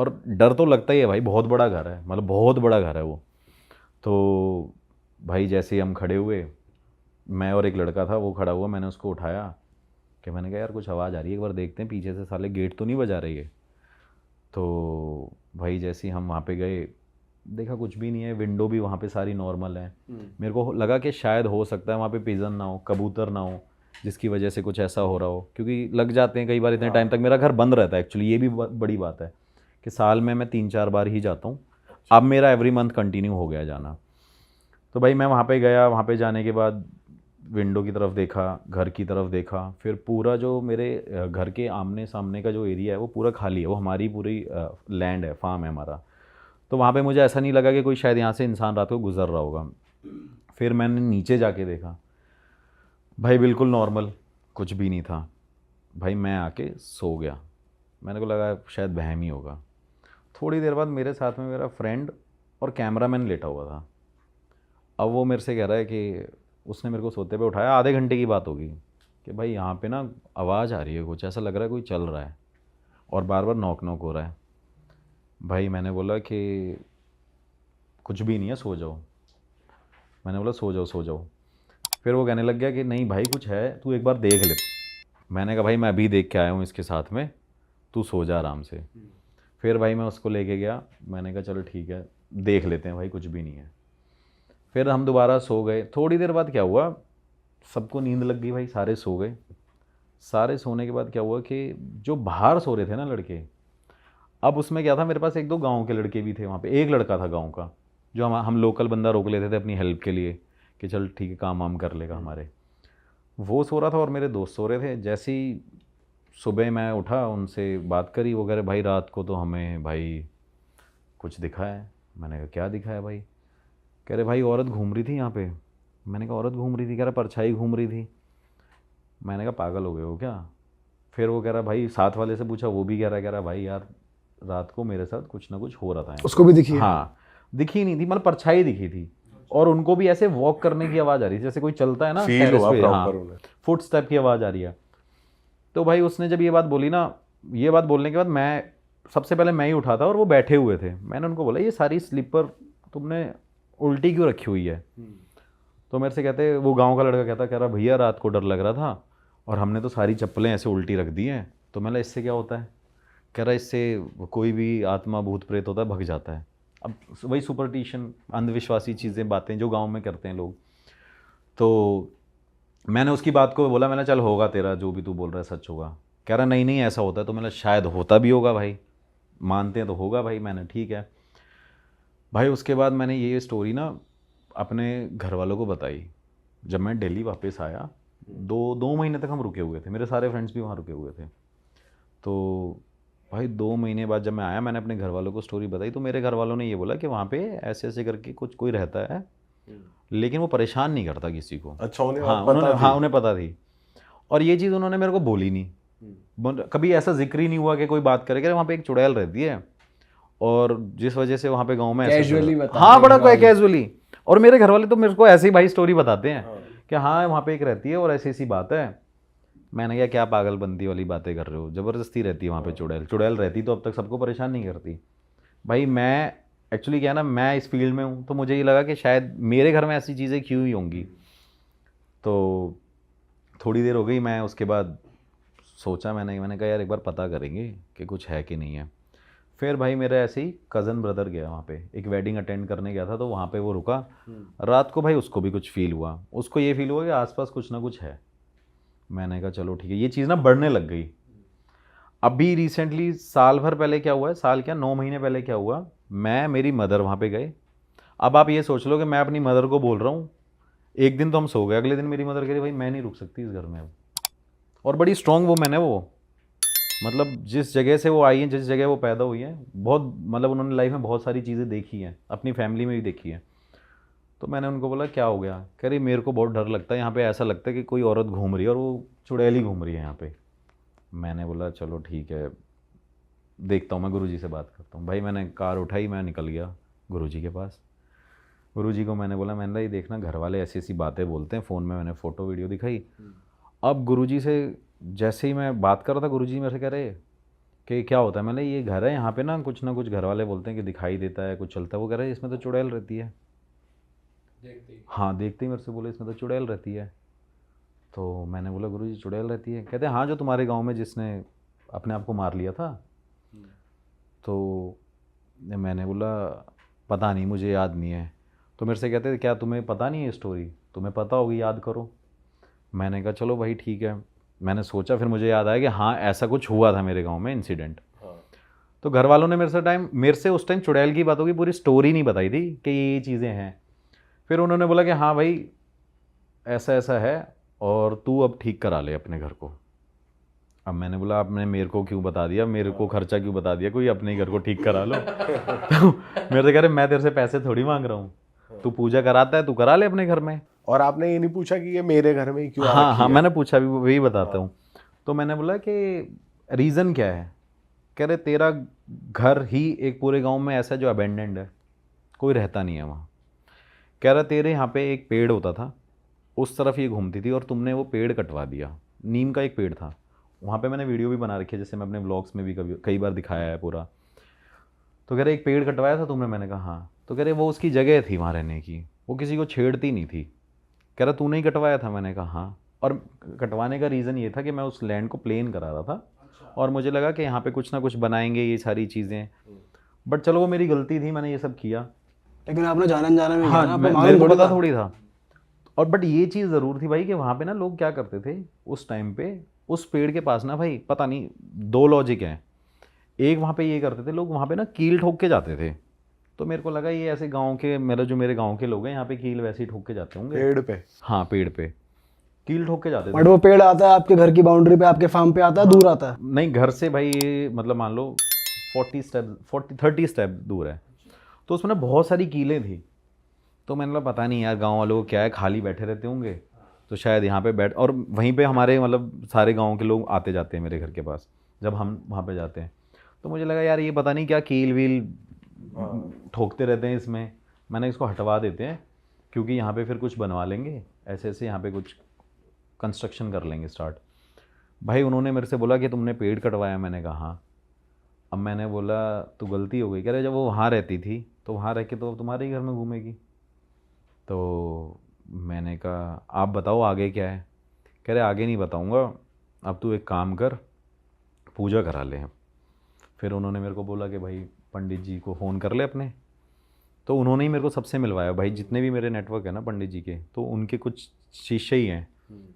और डर तो लगता ही है भाई, बहुत बड़ा घर है, मतलब बहुत बड़ा घर है वो। तो भाई जैसे ही हम खड़े हुए, मैं और एक लड़का था वो खड़ा हुआ, मैंने उसको उठाया कि मैंने कहा यार कुछ आवाज़ आ रही है, एक बार देखते हैं पीछे से, साले गेट तो नहीं बजा रही है। तो भाई जैसे ही हम वहाँ पे गए, देखा कुछ भी नहीं है, विंडो भी वहाँ पे सारी नॉर्मल है। मेरे को लगा कि शायद हो सकता है वहाँ पे पिजन ना हो, कबूतर ना हो, जिसकी वजह से कुछ ऐसा हो रहा हो, क्योंकि लग जाते हैं कई बार, इतने टाइम तक मेरा घर बंद रहता है एक्चुअली। ये भी बड़ी बात है कि साल में मैं 3-4 बार ही जाता हूँ। अब मेरा एवरी मंथ कंटिन्यू हो गया जाना। तो भाई मैं वहाँ पे गया, वहाँ पे जाने के बाद विंडो की तरफ देखा, घर की तरफ देखा, फिर पूरा जो मेरे घर के आमने सामने का जो एरिया है वो पूरा खाली है, वो हमारी पूरी लैंड है, फार्म है हमारा। तो वहाँ पे मुझे ऐसा नहीं लगा कि कोई शायद यहाँ से इंसान रात को गुजर रहा होगा। फिर मैंने नीचे जाके देखा, भाई बिल्कुल नॉर्मल, कुछ भी नहीं था। भाई मैं आके सो गया, मैंने को लगा शायद वहम ही होगा। थोड़ी देर बाद मेरे साथ में मेरा फ्रेंड और कैमरामैन लेटा हुआ था। अब वो मेरे से कह रहा है कि उसने मेरे को सोते पे उठाया, आधे घंटे की बात होगी, कि भाई यहाँ पे ना आवाज़ आ रही है, कुछ ऐसा लग रहा है कोई चल रहा है और बार बार नॉक नॉक हो रहा है। भाई मैंने बोला कि कुछ भी नहीं है, सो जाओ। मैंने बोला सो जाओ सो जाओ। फिर वो कहने लग गया कि नहीं भाई कुछ है, तू एक बार देख ले। मैंने कहा भाई मैं अभी देख के आया हूँ इसके साथ में, तू सो जा आराम से। फिर भाई मैं उसको लेके गया, मैंने कहा चलो ठीक है देख लेते हैं भाई, कुछ भी नहीं है। फिर हम दोबारा सो गए। थोड़ी देर बाद क्या हुआ, सबको नींद लग गई भाई, सारे सो गए। सारे सोने के बाद क्या हुआ कि जो बाहर सो रहे थे ना लड़के, अब उसमें क्या था, मेरे पास एक दो गांव के लड़के भी थे वहाँ पे। एक लड़का था गांव का जो हम लोकल बंदा रोक लेते थे अपनी हेल्प के लिए कि चल ठीक है काम वाम कर लेगा हमारे। वो सो रहा था और मेरे दोस्त सो रहे थे। जैसे ही सुबह मैं उठा, उनसे बात करी, वो कह रहे भाई रात को तो हमें भाई कुछ दिखा है। मैंने कहा क्या दिखा है भाई? कह रहे भाई औरत घूम रही थी यहाँ पे। मैंने कहा औरत घूम रही थी? कह रहा परछाई घूम रही थी। मैंने कहा पागल हो गए हो क्या? फिर वो कह रहा भाई, साथ वाले से पूछा, वो भी कह रहा भाई यार रात को मेरे साथ कुछ ना कुछ हो रहा था यहाँ उसको भी दिखी पे। है? हाँ, दिखी नहीं थी, मतलब परछाई दिखी थी। और उनको भी ऐसे वॉक करने की आवाज़ आ रही थी, जैसे कोई चलता है ना फील टेरेस हुआ पे, हाँ, प्रॉपर उन्हें। फुट स्टेप की आवाज़ आ रही है। तो भाई उसने जब ये बात बोली ना, ये बात बोलने के बाद मैं सबसे पहले मैं ही उठा था और वो बैठे हुए थे। मैंने उनको बोला ये सारी स्लीपर तुमने उल्टी क्यों रखी हुई है? तो मेरे से कहते, वो गांव का लड़का कह रहा भैया रात को डर लग रहा था और हमने तो सारी चप्पलें ऐसे उल्टी रख दी हैं। तो मैं बोला इससे क्या होता है? कह रहा इससे कोई भी आत्मा भूत प्रेत होता है भग जाता है। अब वही सुपरस्टिशन, अंधविश्वासी चीज़ें, बातें जो गांव में करते हैं लोग। तो मैंने उसकी बात को बोला, मैंने चल होगा तेरा जो भी तू बोल रहा है सच होगा। कह रहा नहीं नहीं ऐसा होता है। तो मैंने शायद होता भी होगा भाई, मानते हैं तो होगा भाई। मैंने ठीक है भाई। उसके बाद मैंने ये स्टोरी ना अपने घर वालों को बताई। जब मैं दिल्ली वापस आया, 2 महीने तक हम रुके हुए थे, मेरे सारे फ्रेंड्स भी वहाँ रुके हुए थे। तो भाई 2 महीने बाद जब मैं आया, मैंने अपने घर वालों को स्टोरी बताई। तो मेरे घर वालों ने ये बोला कि वहाँ पे ऐसे ऐसे करके कुछ कोई रहता है, लेकिन वो परेशान नहीं करता किसी को। अच्छा, उन्हें हाँ पता उन्होंने, थी? हाँ उन्हें पता थी। और ये चीज़ उन्होंने मेरे को बोली नहीं, कभी ऐसा जिक्र ही नहीं हुआ कि कोई बात करे कि वहाँ पे एक चुड़ैल रहती है और जिस वजह से वहाँ पे गांव में ऐसा कैजुअली बता, हाँ बड़ा कोई कैजुअली। और मेरे घर वाले तो मेरे को ऐसे ही भाई स्टोरी बताते हैं कि हाँ वहाँ पे एक रहती है और ऐसी ऐसी बात है। मैंने कहा क्या पागलबंदी वाली बातें कर रहे हो, ज़बरदस्ती रहती है वहाँ पे चुड़ैल। चुड़ैल रहती तो अब तक सबको परेशान नहीं करती। भाई मैं एक्चुअली क्या ना, मैं इस फील्ड में हूँ तो मुझे ये लगा कि शायद मेरे घर में ऐसी चीज़ें क्यों ही होंगी। तो थोड़ी देर हो गई, मैं उसके बाद सोचा, मैंने कहा यार एक बार पता करेंगे कि कुछ है कि नहीं है। फिर भाई मेरा ऐसे ही कज़न ब्रदर गया वहाँ पे, एक वेडिंग अटेंड करने गया था, तो वहाँ पे वो रुका रात को। भाई उसको भी कुछ फील हुआ, उसको ये फील हुआ कि आसपास कुछ ना कुछ है। मैंने कहा चलो ठीक है। ये चीज़ ना बढ़ने लग गई। अभी रिसेंटली साल भर पहले क्या हुआ है, साल क्या 9 महीने पहले क्या हुआ, मैं मेरी मदर वहाँ पे गए। अब आप ये सोच लो कि मैं अपनी मदर को बोल रहा हूँ, एक दिन तो हम सो गए, अगले दिन मेरी मदर कह रही भाई मैं नहीं रुक सकती इस घर में अब। और बड़ी स्ट्रॉन्ग वुमेन है वो, मतलब जिस जगह से वो आई है, जिस जगह वो पैदा हुई है, बहुत मतलब उन्होंने लाइफ में बहुत सारी चीज़ें देखी हैं, अपनी फैमिली में भी देखी है। तो मैंने उनको बोला क्या हो गया? कह रही मेरे को बहुत डर लगता है यहाँ पे, ऐसा लगता है कि कोई औरत घूम रही है और वो चुड़ैल ही घूम रही है यहाँ पे। मैंने बोला चलो ठीक है देखता हूँ, मैं गुरुजी से बात करता हूँ। भाई मैंने कार उठाई, मैं निकल गया गुरुजी के पास। गुरुजी को मैंने बोला, मैंने ये देखना घर वाले ऐसी ऐसी बातें बोलते हैं, फ़ोन में मैंने फ़ोटो वीडियो दिखाई। अब गुरुजी से जैसे ही मैं बात कर रहा था, गुरुजी मेरे से कह रहे कि क्या होता है, मैंने ये घर है यहाँ पे ना कुछ घर वाले बोलते हैं कि दिखाई देता है, कुछ चलता है। वो कह रहे हैं इसमें तो चुड़ैल रहती है। देखते ही। हाँ, देखते ही मेरे से बोले इसमें तो चुड़ैल रहती है। तो मैंने बोला गुरुजी चुड़ैल रहती है? कहते हैं हाँ, जो तुम्हारे गांव में जिसने अपने आप को मार लिया था। तो मैंने बोला पता नहीं, मुझे याद नहीं है। तो मेरे से कहते थे क्या तुम्हें पता नहीं है स्टोरी? तुम्हें पता होगी, याद करो। मैंने कहा चलो भाई ठीक है। मैंने सोचा, फिर मुझे याद आया कि हाँ ऐसा कुछ हुआ था मेरे गांव में इंसिडेंट। तो घर वालों ने मेरे से उस टाइम चुड़ैल की बातों की पूरी स्टोरी नहीं बताई थी कि ये चीज़ें हैं। फिर उन्होंने बोला कि हाँ भाई ऐसा ऐसा है और तू अब ठीक करा ले अपने घर को। अब मैंने बोला आपने मेरे को क्यों बता दिया, मेरे को खर्चा क्यों बता दिया, कोई अपने ही घर को ठीक करा लो। तो मेरे से कह रहे मैं तेरे से पैसे थोड़ी मांग रहा हूँ, तू पूजा कराता है तू करा ले अपने घर में। और आपने ये नहीं पूछा कि ये मेरे घर में ही क्यों आ हाँ रखी हाँ, है? मैंने पूछा भी, वही बताता हूँ। तो मैंने बोला कि रीज़न क्या है? कह रहे तेरा घर ही एक पूरे गांव में ऐसा है जो अबेंडेंड है, कोई रहता नहीं है वहाँ। कह रहा तेरे यहाँ पे एक पेड़ होता था, उस तरफ ये घूमती थी और तुमने वो पेड़ कटवा दिया। नीम का एक पेड़ था वहाँ पे, मैंने वीडियो भी बना रखी है, जैसे मैं अपने व्लॉग्स में भी कई बार दिखाया है पूरा। तो कह रहे एक पेड़ कटवाया था तुमने? मैंने कहा हाँ। तो कह रहे वो उसकी जगह थी वहाँ रहने की, वो किसी को छेड़ती नहीं थी। कह रहा तूने ही कटवाया था? मैंने कहा हाँ। और कटवाने का रीज़न ये था कि मैं उस लैंड को प्लेन करा रहा था और मुझे लगा कि यहाँ पे कुछ ना कुछ बनाएंगे ये सारी चीज़ें। बट चलो वो मेरी गलती थी, मैंने ये सब किया। लेकिन आपने जाना में किया ना, हाँ, आपको मेरे मालूम को थोड़ी पता था। थोड़ी था। और बट ये चीज़ ज़रूर थी भाई कि वहाँ पे ना लोग क्या करते थे उस टाइम पे, उस पेड़ के पास ना भाई पता नहीं दो लॉजिक हैं। एक वहाँ पे ये करते थे लोग, वहाँ पे ना कील ठोक के जाते थे। तो मेरे को लगा ये ऐसे गांव के, मेरे गांव के लोग हैं यहाँ पे कील वैसे ही ठोक के जाते होंगे पेड़ पे? हाँ, पेड़ पे कील ठोक के जाते बट थे। वो पेड़ आता है आपके घर की बाउंड्री पे, आपके फार्म पे आता है, दूर आता है? नहीं, घर से भाई ये मतलब मान लो 30 स्टेप दूर है। तो उसमें ना बहुत सारी कीलें थी। तो मैंने बोला पता नहीं यार गांव वालों को क्या है, खाली बैठे रहते होंगे तो शायद यहाँ पे बैठ, और वहीं पे हमारे मतलब सारे गांव के लोग आते जाते हैं मेरे घर के पास जब हम वहाँ पे जाते हैं। तो मुझे लगा यार ये पता नहीं क्या कील वील ठोकते रहते हैं इसमें, मैंने इसको हटवा देते हैं क्योंकि यहाँ पे फिर कुछ बनवा लेंगे, ऐसे ऐसे यहाँ पे कुछ कंस्ट्रक्शन कर लेंगे स्टार्ट। भाई उन्होंने मेरे से बोला कि तुमने पेड़ कटवाया? मैंने कहा हाँ। अब मैंने बोला तो गलती हो गई। कह रहे जब वो वहाँ रहती थी तो वहाँ रह के तो तुम्हारे ही घर में घूमेगी। तो मैंने कहा आप बताओ आगे क्या है? कह रहे आगे नहीं बताऊँगा, अब तू एक काम कर, पूजा करा ले। फिर उन्होंने मेरे को बोला कि भाई पंडित जी को फ़ोन कर ले अपने। तो उन्होंने ही मेरे को सबसे मिलवाया भाई, जितने भी मेरे नेटवर्क है ना पंडित जी के, तो उनके कुछ शिष्य ही हैं।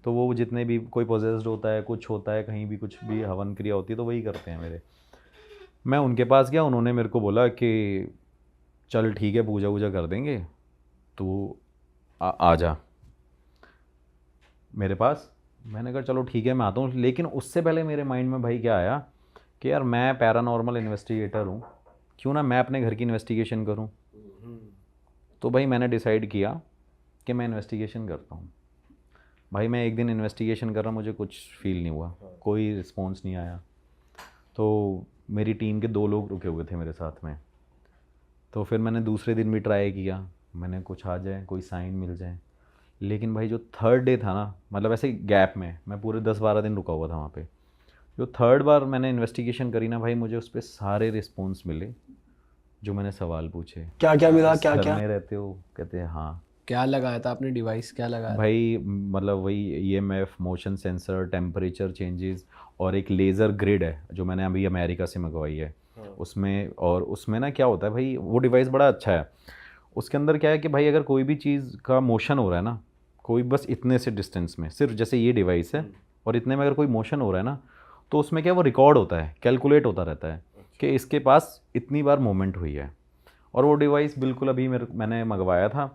तो वो जितने भी कोई पोजेस्ड होता है, कुछ होता है, कहीं भी कुछ भी हवन क्रिया होती है तो वही करते हैं मेरे। मैं उनके पास गया, उन्होंने मेरे को बोला कि चल ठीक है पूजा वूजा कर देंगे, तू आ जा मेरे पास। मैंने कहा चलो ठीक है मैं आता हूँ। लेकिन उससे पहले मेरे माइंड में भाई क्या आया कि यार मैं पैरानॉर्मल इन्वेस्टिगेटर हूँ, क्यों ना मैं अपने घर की इन्वेस्टिगेशन करूँ। तो भाई मैंने डिसाइड किया कि मैं इन्वेस्टिगेशन करता हूँ। भाई मैं एक दिन इन्वेस्टिगेशन कर रहा, मुझे कुछ फील नहीं हुआ, कोई रिस्पॉन्स नहीं आया। तो मेरी टीम के 2 लोग रुके हुए थे मेरे साथ में। तो फिर मैंने दूसरे दिन भी ट्राई किया, मैंने कुछ आ जाए, कोई साइन मिल जाए। लेकिन भाई जो थर्ड डे था ना, मतलब ऐसे गैप में मैं पूरे 10-12 दिन रुका हुआ था वहाँ पे। जो थर्ड बार मैंने इन्वेस्टिगेशन करी ना भाई, मुझे उस पर सारे रिस्पॉन्स मिले जो मैंने सवाल पूछे। क्या क्या मिला? क्या घर क्या में रहते हो? कहते हैं हाँ। क्या लगाया था आपने डिवाइस, क्या लगाया? भाई मतलब वही EMF, motion sensor, temperature changes, और एक लेज़र ग्रिड है जो मैंने अभी अमेरिका से मंगवाई है। उसमें, और उसमें ना क्या होता है भाई, वो डिवाइस बड़ा अच्छा है। उसके अंदर क्या है कि भाई अगर कोई भी चीज़ का मोशन हो रहा है ना, कोई बस इतने से डिस्टेंस में, सिर्फ जैसे ये डिवाइस है और इतने में अगर कोई मोशन हो रहा है ना, तो उसमें क्या वो रिकॉर्ड होता है, कैलकुलेट होता रहता है कि इसके पास इतनी बार मूवमेंट हुई है। और वो डिवाइस बिल्कुल अभी मैंने मंगवाया था,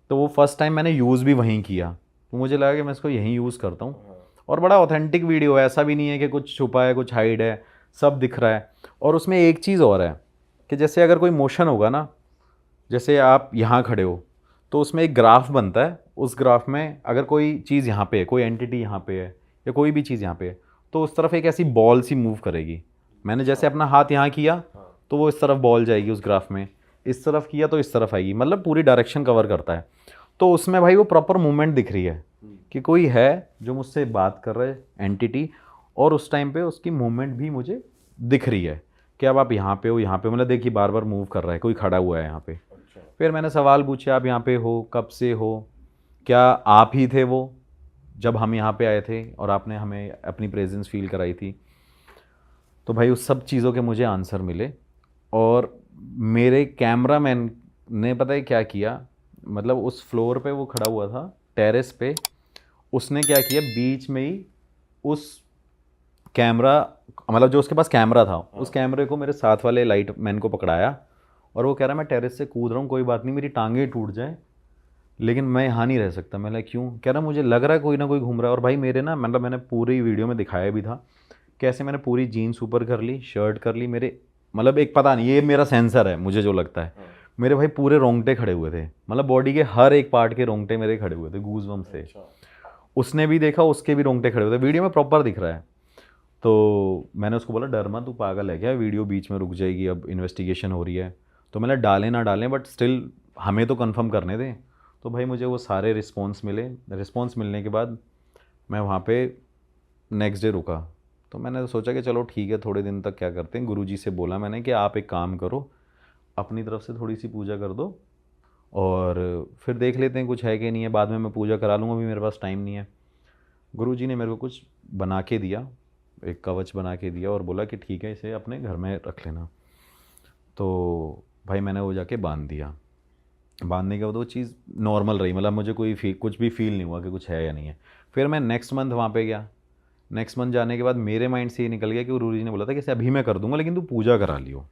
तो वो फर्स्ट टाइम मैंने यूज़ भी वहीं किया, तो मुझे लगा कि मैं इसको यहीं यूज़ करता हूँ। और बड़ा ऑथेंटिक वीडियो है, ऐसा भी नहीं है कि कुछ छुपा है कुछ हाइड है, सब दिख रहा है। और उसमें एक चीज़ और है कि जैसे अगर कोई मोशन होगा ना, जैसे आप यहाँ खड़े हो तो उसमें एक ग्राफ बनता है, उस ग्राफ में अगर कोई चीज़ यहाँ पे है, कोई एंटिटी यहाँ पे है या कोई भी चीज़ यहाँ पे है, तो उस तरफ एक ऐसी बॉल सी मूव करेगी। मैंने जैसे अपना हाथ यहाँ किया तो वो इस तरफ बॉल जाएगी उस ग्राफ में, इस तरफ किया तो इस तरफ आएगी, मतलब पूरी डायरेक्शन कवर करता है। तो उसमें भाई वो प्रॉपर मूवमेंट दिख रही है कि कोई है जो मुझसे बात कर रहा है एंटिटी, और उस टाइम पे उसकी मूवमेंट भी मुझे दिख रही है कि अब आप यहाँ पे हो, यहाँ पे मतलब देखिए बार बार मूव कर रहा है, कोई खड़ा हुआ है यहाँ पे। फिर मैंने सवाल पूछे, आप यहाँ पे हो, कब से हो, क्या आप ही थे वो जब हम यहाँ पे आए थे और आपने हमें अपनी प्रेजेंस फील कराई थी? तो भाई उस सब चीज़ों के मुझे आंसर मिले। और मेरे कैमरामैन ने पता है क्या किया, मतलब उस फ्लोर पे वो खड़ा हुआ था, टेरेस पे, उसने क्या किया, बीच में ही उस कैमरा, मतलब जो उसके पास कैमरा था, उस कैमरे को मेरे साथ वाले लाइट मैन को पकड़ाया और वो कह रहा मैं टेरेस से कूद रहा हूँ, कोई बात नहीं, मेरी टांगें टूट जाए लेकिन मैं यहाँ नहीं रह सकता। मैं क्यों? कह रहा मुझे लग रहा है कोई ना कोई घूम रहा है। और भाई मेरे ना, मतलब मैंने पूरी वीडियो में दिखाया भी था कैसे मैंने पूरी जीन्स ऊपर कर ली, शर्ट कर ली, मेरे मतलब एक पता नहीं, ये मेरा सेंसर है, मुझे जो लगता है, मेरे भाई पूरे रोंगटे खड़े हुए थे, मतलब बॉडी के हर एक पार्ट के रोंगटे मेरे खड़े हुए थे, गूज़बम्स थे। उसने भी देखा, उसके भी रोंगटे खड़े हुए थे, वीडियो में प्रॉपर दिख रहा है। तो मैंने उसको बोला डर मत, तू पागल है क्या, वीडियो बीच में रुक जाएगी, अब इन्वेस्टिगेशन हो रही है। तो मैंने डालें ना डालें बट स्टिल हमें तो कंफर्म करने दें। तो भाई मुझे वो सारे रिस्पॉन्स मिले। रिस्पॉन्स मिलने के बाद मैं वहाँ पे नेक्स्ट डे रुका। तो मैंने सोचा कि चलो ठीक है, थोड़े दिन तक क्या करते हैं, गुरुजी से बोला मैंने कि आप एक काम करो, अपनी तरफ से थोड़ी सी पूजा कर दो और फिर देख लेते हैं कुछ है कि नहीं है, बाद में मैं पूजा करा लूँगा, अभी मेरे पास टाइम नहीं है। गुरुजी ने मेरे को कुछ बना के दिया, एक कवच बना के दिया और बोला कि ठीक है, इसे अपने घर में रख लेना। तो भाई मैंने वो जाके बांध दिया। बांधने के बाद वो चीज़ नॉर्मल रही, मतलब मुझे कुछ भी फील नहीं हुआ कि कुछ है या नहीं है। फिर मैं नेक्स्ट मंथ वहाँ पे गया। नेक्स्ट मंथ जाने के बाद मेरे माइंड से ये निकल गया कि गुरुजी ने बोला था कि इसे अभी मैं कर दूंगा लेकिन तू पूजा करा लियो।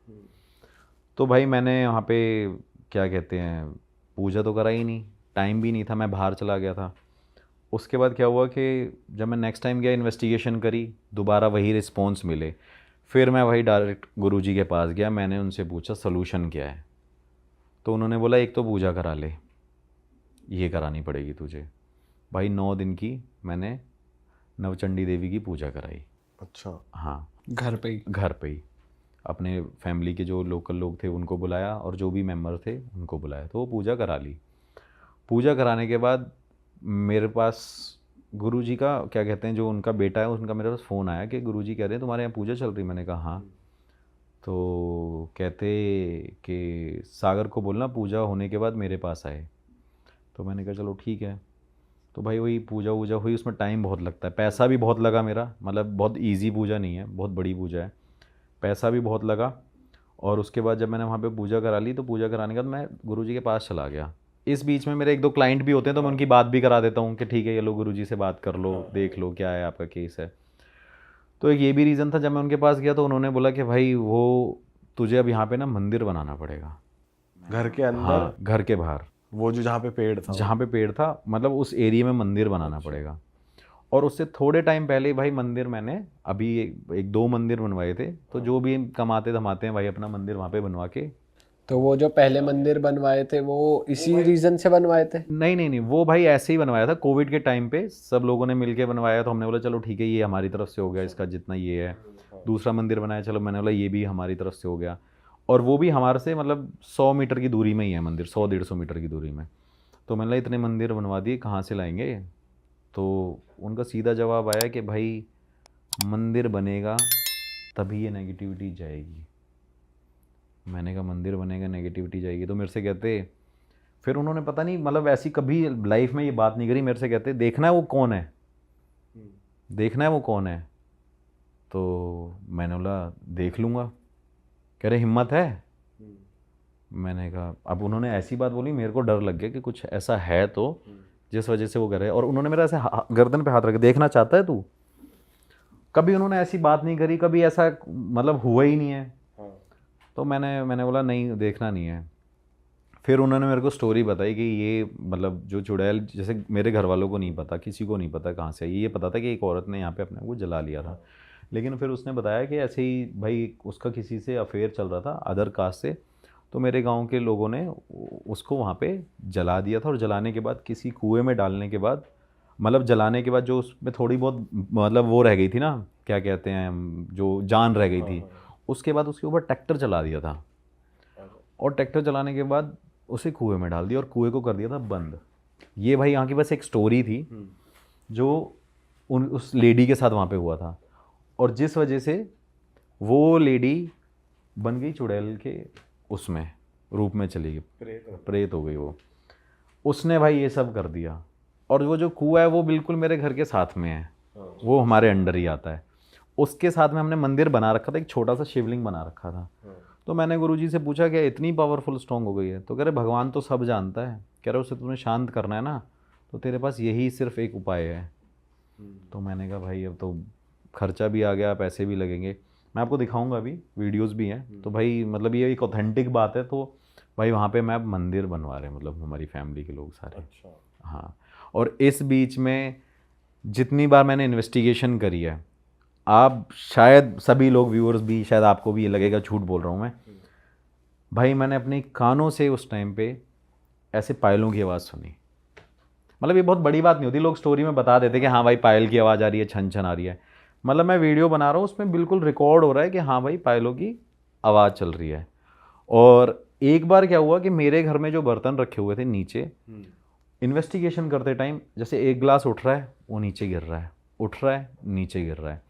तो भाई मैंने वहाँ पे क्या कहते हैं, पूजा तो करा ही नहीं, टाइम भी नहीं था, मैं बाहर चला गया था। उसके बाद क्या हुआ कि जब मैं नेक्स्ट टाइम गया, इन्वेस्टिगेशन करी, दोबारा वही रिस्पॉन्स मिले। फिर मैं वही डायरेक्ट गुरुजी के पास गया, मैंने उनसे पूछा सलूशन क्या है। तो उन्होंने बोला एक तो पूजा करा ले, ये करानी पड़ेगी तुझे। भाई 9 दिन की मैंने नवचंडी देवी की पूजा कराई। अच्छा। हाँ, घर पे ही? घर पे ही। अपने फैमिली के जो लोकल लोग थे उनको बुलाया और जो भी मेंबर थे उनको बुलाया, तो वो पूजा करा ली। पूजा कराने के बाद मेरे पास गुरुजी का क्या कहते हैं, जो उनका बेटा है, उनका मेरे पास फ़ोन आया कि गुरुजी कह रहे हैं तुम्हारे यहाँ पूजा चल रही। मैंने कहा हाँ। तो कहते कि सागर को बोलना पूजा होने के बाद मेरे पास आए। तो मैंने कहा चलो ठीक है। तो भाई वही पूजा वूजा हुई, उसमें टाइम बहुत लगता है, पैसा भी बहुत लगा मेरा, मतलब बहुत इजी पूजा नहीं है, बहुत बड़ी पूजा है, पैसा भी बहुत लगा। और उसके बाद जब मैंने वहाँ पे पूजा करा ली, तो पूजा कराने के बाद मैं गुरुजी के पास चला गया। इस बीच में मेरे 1-2 क्लाइंट भी होते हैं, तो मैं उनकी बात भी करा देता हूँ कि ठीक है ये लो गुरुजी से बात कर लो, देख लो क्या है आपका केस है। तो एक ये भी रीज़न था, जब मैं उनके पास गया तो उन्होंने बोला कि भाई वो तुझे अब यहाँ पे ना मंदिर बनाना पड़ेगा। घर के अंदर? हाँ, घर के बाहर, वो जो जहाँ पे पेड़ था? जहाँ पे पेड़ था, मतलब उस एरिया में मंदिर बनाना पड़ेगा। और उससे थोड़े टाइम पहले भाई मंदिर मैंने अभी एक 2 मंदिर बनवाए थे। तो जो भी कमाते धमाते हैं भाई अपना मंदिर वहाँ पे बनवा के। तो वो जो पहले मंदिर बनवाए थे वो इसी रीजन से बनवाए थे? नहीं नहीं नहीं, वो भाई ऐसे ही बनवाया था, कोविड के टाइम पे सब लोगों ने मिलके बनवाया। तो हमने बोला चलो ठीक है, ये हमारी तरफ से हो गया, इसका जितना ये है। दूसरा मंदिर बनाया, चलो मैंने बोला ये भी हमारी तरफ से हो गया। और वो भी हमारे से मतलब 100 मीटर की दूरी में ही है मंदिर, 100-150 मीटर की दूरी में। तो मैंने बोला इतने मंदिर बनवा दिए, कहाँ से लाएंगे? तो उनका सीधा जवाब आया कि भाई मंदिर बनेगा तभी ये नेगेटिविटी जाएगी। मैंने कहा मंदिर बनेगा नेगेटिविटी जाएगी? तो मेरे से कहते, फिर उन्होंने पता नहीं मतलब ऐसी कभी लाइफ में ये बात नहीं करी, मेरे से कहते देखना है वो कौन है, देखना है वो कौन है। तो मैंने बोला देख लूँगा। कह रहे हिम्मत है? मैंने कहा, अब उन्होंने ऐसी बात बोली, मेरे को डर लग गया कि कुछ ऐसा है तो जिस वजह से वो कर रहे हैं। और उन्होंने मेरा ऐसे गर्दन पे हाथ रख, देखना चाहता है तू? कभी उन्होंने ऐसी बात नहीं करी, कभी ऐसा मतलब हुआ ही नहीं है। तो मैंने बोला नहीं, देखना नहीं है। फिर उन्होंने मेरे को स्टोरी बताई कि ये मतलब जो चुड़ैल, जैसे मेरे घर वालों को नहीं पता, किसी को नहीं पता कहाँ से आई, ये पता था कि एक औरत ने यहाँ पे अपने को जला लिया था। लेकिन फिर उसने बताया कि ऐसे ही भाई उसका किसी से अफेयर चल रहा था अदर कास्ट से, तो मेरे गांव के लोगों ने उसको वहाँ पे जला दिया था। और जलाने के बाद किसी कुएं में डालने के बाद, मतलब जलाने के बाद जो उसमें थोड़ी बहुत मतलब वो रह गई थी ना, क्या कहते हैं, जो जान रह गई थी, उसके बाद उसके ऊपर ट्रैक्टर चला दिया था। और ट्रैक्टर चलाने के बाद उसे कुएं में डाल दिया और कुएं को कर दिया था बंद। ये भाई यहाँ की बस एक स्टोरी थी जो उस लेडी के साथ वहाँ पे हुआ था। और जिस वजह से वो लेडी बन गई चुड़ैल के उसमें रूप में चली गई, प्रेत हो गई वो। उसने भाई ये सब कर दिया। और वो जो कुआं है वो बिल्कुल मेरे घर के साथ में है, वो हमारे अंडर ही आता है। उसके साथ में हमने मंदिर बना रखा था, एक छोटा सा शिवलिंग बना रखा था। तो मैंने गुरुजी से पूछा कि इतनी पावरफुल स्ट्रॉन्ग हो गई है? तो कह रहे भगवान तो सब जानता है, कह रहे उसे तुम्हें शांत करना है ना, तो तेरे पास यही सिर्फ एक उपाय है। तो मैंने कहा भाई अब तो खर्चा भी आ गया, पैसे भी लगेंगे, मैं आपको दिखाऊंगा, अभी वीडियोस भी हैं। तो भाई मतलब ये एक ऑथेंटिक बात है। तो भाई वहाँ पे मैं अब मंदिर बनवा रहे हैं, मतलब हमारी फैमिली के लोग सारे। हाँ, और इस बीच में जितनी बार मैंने इन्वेस्टिगेशन करी है, आप शायद सभी लोग व्यूअर्स भी, शायद आपको भी ये लगेगा झूठ बोल रहा हूँ मैं, भाई मैंने अपने कानों से उस टाइम पे ऐसे पायलों की आवाज़ सुनी। मतलब ये बहुत बड़ी बात नहीं होती, लोग स्टोरी में बता देते कि हाँ भाई पायल की आवाज़ आ रही है, छन छन आ रही है। मतलब मैं वीडियो बना रहा हूँ, उसमें बिल्कुल रिकॉर्ड हो रहा है कि हाँ भाई पायलों की आवाज़ चल रही है। और एक बार क्या हुआ कि मेरे घर में जो बर्तन रखे हुए थे नीचे, इन्वेस्टिगेशन करते टाइम जैसे एक गिलास उठ रहा है वो नीचे गिर रहा है, उठ रहा है नीचे गिर रहा है।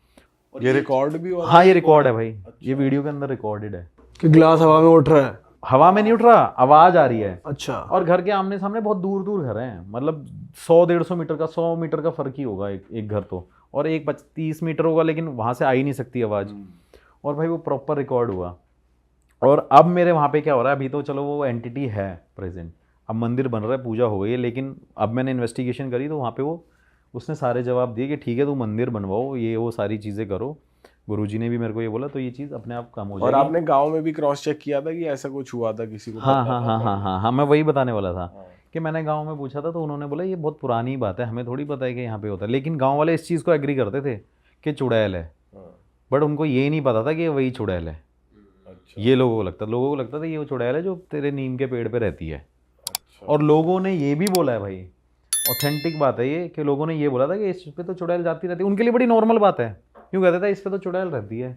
ये रिकॉर्ड भी हो रहा हाँ ये रिकॉर्ड है भाई, ये वीडियो के अंदर रिकॉर्डेड है। कि गिलास हवा में उठ रहा है? हवा में नहीं उठ रहा, आवाज़ आ रही है। अच्छा। और घर के आमने सामने बहुत दूर दूर घर हैं, मतलब 100-150 मीटर का, 100 मीटर का फ़र्क ही होगा एक घर तो, और एक 30 मीटर होगा, लेकिन वहाँ से आ ही नहीं सकती आवाज़। और भाई वो प्रॉपर रिकॉर्ड हुआ। और अब मेरे वहाँ पे क्या हो रहा है, अभी तो चलो वो एंटिटी है प्रेजेंट, अब मंदिर बन रहा है, पूजा हो गई है, लेकिन अब मैंने इन्वेस्टिगेशन करी तो वहाँ पे वो उसने सारे जवाब दिए कि ठीक है तुम मंदिर बनवाओ, ये वो सारी चीज़ें करो। गुरुजी ने भी मेरे को ये बोला, तो ये चीज़ अपने आप कम हो और जाएगी। आपने गांव में भी क्रॉस चेक किया था कि ऐसा कुछ हुआ था किसी को? हाँ हाँ हाँ हाँ हाँ हाँ, मैं वही बताने वाला था कि मैंने गांव में पूछा था, तो उन्होंने बोला ये बहुत पुरानी बात है, हमें थोड़ी पता है कि यहाँ पे होता है। लेकिन गांव वाले इस चीज़ को एग्री करते थे कि चुड़ैल है, बट उनको ये नहीं पता था कि वही चुड़ैल है। ये लोगों को लगता था ये वो चुड़ैल है जो तेरे नीम के पेड़ पे रहती है। और लोगों ने ये भी बोला है भाई, ऑथेंटिक बात है ये, कि लोगों ने ये बोला था कि इस पे तो चुड़ैल जाती रहती है, उनके लिए बड़ी नॉर्मल बात है। क्यों कहते थे इस पे तो चुड़ैल रहती है।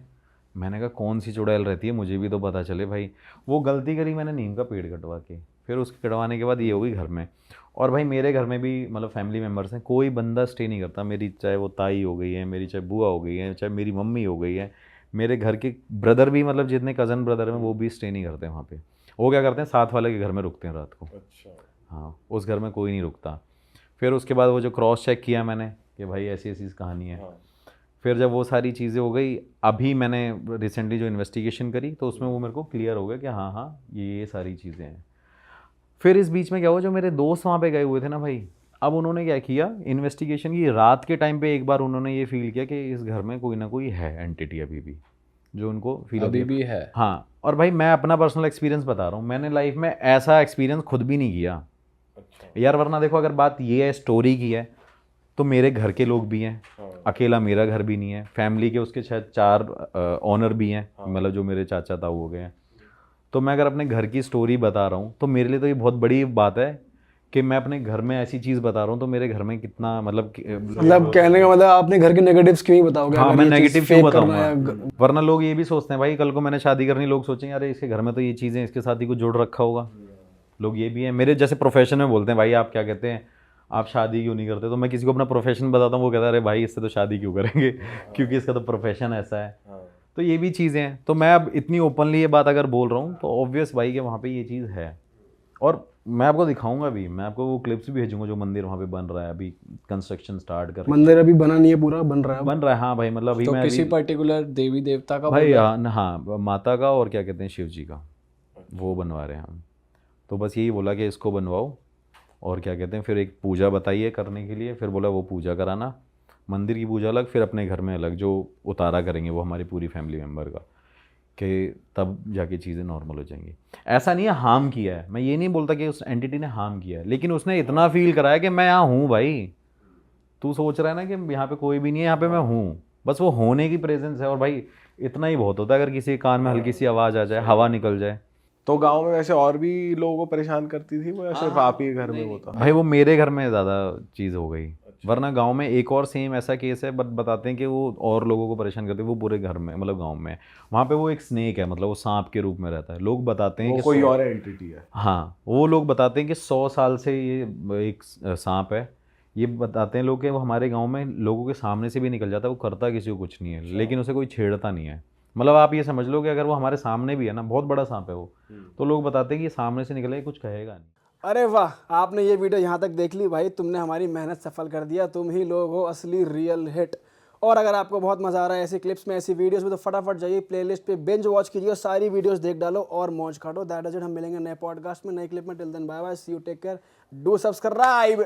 मैंने कहा कौन सी चुड़ैल रहती है, मुझे भी तो पता चले भाई। वो गलती करी मैंने नीम का पेड़ कटवा के, फिर उसके कटवाने के बाद ये हो गई घर में। और भाई मेरे घर में भी मतलब फैमिली मेम्बर्स हैं, कोई बंदा स्टे नहीं करता मेरी, चाहे वो ताई हो गई है मेरी, चाहे बुआ हो गई है, चाहे मेरी मम्मी हो गई है, मेरे घर के ब्रदर भी, मतलब जितने कज़न ब्रदर हैं वो भी स्टे नहीं करते वहाँ पे। वो क्या करते हैं, साथ वाले के घर में रुकते हैं रात को। हाँ, उस घर में कोई नहीं रुकता। फिर उसके बाद वो जो क्रॉस चेक किया मैंने कि भाई ऐसी ऐसी कहानी है। फिर जब वो सारी चीज़ें हो गई, अभी मैंने रिसेंटली जो इन्वेस्टिगेशन करी तो उसमें वो मेरे को क्लियर हो गया कि हाँ हाँ ये सारी चीज़ें हैं। फिर इस बीच में क्या हुआ, जो मेरे दोस्त वहाँ पे गए हुए थे ना भाई, अब उन्होंने क्या किया, इन्वेस्टिगेशन की रात के टाइम पे एक बार उन्होंने ये फील किया कि इस घर में कोई ना कोई है एंटिटी अभी भी, जो उनको फील अभी भी है। हाँ, और भाई मैं अपना पर्सनल एक्सपीरियंस बता रहा हूँ, मैंने लाइफ में ऐसा एक्सपीरियंस खुद भी नहीं किया यार। वरना देखो अगर बात ये है स्टोरी की है, तो मेरे घर के लोग भी हैं, अकेला मेरा घर भी नहीं है, फैमिली के उसके शायद 4 ऑनर भी हैं, मतलब जो मेरे चाचा ताऊ हो गए हैं। तो मैं अगर अपने घर की स्टोरी बता रहा हूँ तो मेरे लिए तो ये बहुत बड़ी बात है कि मैं अपने घर में ऐसी चीज़ बता रहा हूँ, तो मेरे घर में कितना मतलब कहने का मतलब आपने घर के नेगेटिव्स क्यों नहीं बताओगे? हाँ, अगर मैं ये चीज़ नेगेटिव क्यों fake करना बताऊंगा? है, वरना लोग ये भी सोचते हैं भाई, कल को मैंने शादी करनी, लोग सोचेंगे अरे इसके घर में तो ये चीज़ें, इसके साथ ही कुछ जोड़ रखा होगा। लोग ये भी हैं मेरे जैसे प्रोफेशन में बोलते हैं, भाई आप क्या कहते हैं, आप शादी क्यों नहीं करते? तो मैं किसी को अपना प्रोफेशन बताता हूँ, वो कहता है अरे भाई इससे तो शादी क्यों करेंगे क्योंकि इसका तो प्रोफेशन ऐसा है। तो ये भी चीज़ें हैं। तो मैं अब इतनी ओपनली ये बात अगर बोल रहा हूँ तो ऑब्वियस भाई कि वहाँ पे ये चीज़ है। और मैं आपको दिखाऊंगा भी, मैं आपको वो क्लिप्स भी भेजूंगा जो मंदिर वहाँ पे बन रहा है, अभी कंस्ट्रक्शन स्टार्ट कर मंदिर अभी बना नहीं है, पूरा बन रहा है। हाँ भाई, मतलब अभी तो मैं किसी पर्टिकुलर देवी देवता का भाई बोल रहे हैं? हाँ माता का और क्या कहते हैं शिव जी का, वो बनवा रहे हैं हम। तो बस यही बोला कि इसको बनवाओ, और क्या कहते हैं फिर एक पूजा बताइए करने के लिए, फिर बोला वो पूजा कराना, मंदिर की पूजा अलग, फिर अपने घर में अलग जो उतारा करेंगे वो हमारी पूरी फैमिली मेम्बर का, कि तब जाके चीज़ें नॉर्मल हो जाएंगी। ऐसा नहीं है हार्म किया है, मैं ये नहीं बोलता कि उस एंटिटी ने हार्म किया है, लेकिन उसने इतना फील कराया कि मैं यहाँ हूँ भाई। तू सोच रहा है ना कि यहाँ पे कोई भी नहीं है, यहाँ पे मैं हूँ, बस वो होने की प्रेजेंस है। और भाई इतना ही बहुत होता है, अगर किसी के कान में हल्की सी आवाज़ आ जाए, हवा निकल जाए। तो गांव में वैसे और भी लोगों को परेशान करती थी वो, या सिर्फ आप ही घर में होता? भाई वो मेरे घर में ज़्यादा चीज़ हो गई, वरना गांव में एक और सेम ऐसा केस है, बट बताते हैं कि वो और लोगों को परेशान करते हैं, वो पूरे घर में मतलब गांव में, वहाँ पे वो एक स्नेक है, मतलब वो सांप के रूप में रहता है। लोग बताते हैं वो कि कोई और एंटिटी है। हाँ, वो लोग बताते हैं कि 100 साल से ये एक सांप है। ये बताते हैं लोग कि वो हमारे गांव में लोगों के सामने से भी निकल जाता है, वो करता किसी को कुछ नहीं है, लेकिन उसे कोई छेड़ता नहीं है। मतलब आप ये समझ लो कि अगर वो हमारे सामने भी है ना, बहुत बड़ा सांप है वो, तो लोग बताते हैं कि ये सामने से निकले कुछ कहेगा नहीं। अरे वाह, आपने ये वीडियो यहाँ तक देख ली भाई, तुमने हमारी मेहनत सफल कर दिया, तुम ही लोग हो असली रियल हिट। और अगर आपको बहुत मजा आ रहा है ऐसी क्लिप्स में, ऐसी वीडियोस में, तो फटाफट जाइए प्लेलिस्ट पे बिंज वॉच कीजिए और सारी वीडियोस देख डालो और मौज काटो। That is it. हम मिलेंगे नए पॉडकास्ट में, नए क्लिप में। Till then bye bye, see you, take care, do subscribe.